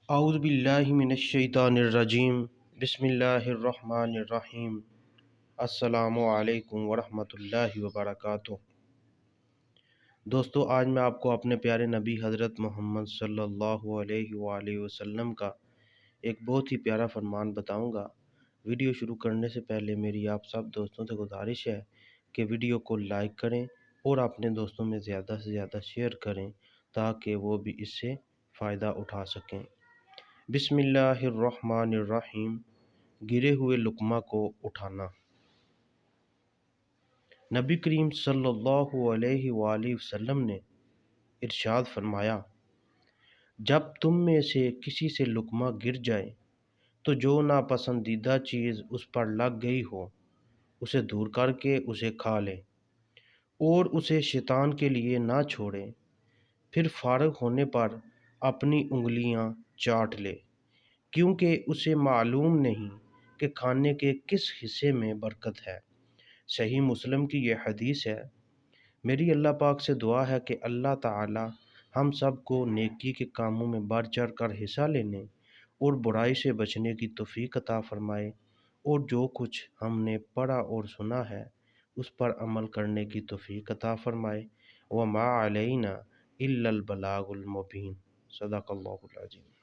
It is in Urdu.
اعوذ باللہ من الشیطان الرجیم، بسم اللہ الرحمن الرحیم۔ السلام علیکم ورحمۃ اللہ وبرکاتہ۔ دوستو، آج میں آپ کو اپنے پیارے نبی حضرت محمد صلی اللہ علیہ وآلہ وسلم کا ایک بہت ہی پیارا فرمان بتاؤں گا۔ ویڈیو شروع کرنے سے پہلے میری آپ سب دوستوں سے گزارش ہے کہ ویڈیو کو لائک کریں اور اپنے دوستوں میں زیادہ سے زیادہ شیئر کریں تاکہ وہ بھی اس سے فائدہ اٹھا سکیں۔ بسم اللہ الرحمن الرحیم۔ گرے ہوئے لقمہ کو اٹھانا۔ نبی کریم صلی اللہ علیہ وآلہ وسلم نے ارشاد فرمایا، جب تم میں سے کسی سے لقمہ گر جائے تو جو ناپسندیدہ چیز اس پر لگ گئی ہو اسے دور کر کے اسے کھا لے اور اسے شیطان کے لیے نہ چھوڑے، پھر فارغ ہونے پر اپنی انگلیاں چاٹ لے، کیونکہ اسے معلوم نہیں کہ کھانے کے کس حصے میں برکت ہے۔ صحیح مسلم کی یہ حدیث ہے۔ میری اللہ پاک سے دعا ہے کہ اللہ تعالی ہم سب کو نیکی کے کاموں میں بڑھ چڑھ کر حصہ لینے اور برائی سے بچنے کی توفیق عطا فرمائے، اور جو کچھ ہم نے پڑھا اور سنا ہے اس پر عمل کرنے کی توفیق عطا فرمائے۔ وما علینا الا البلاغ المبین۔ صدق اللہ العظیم۔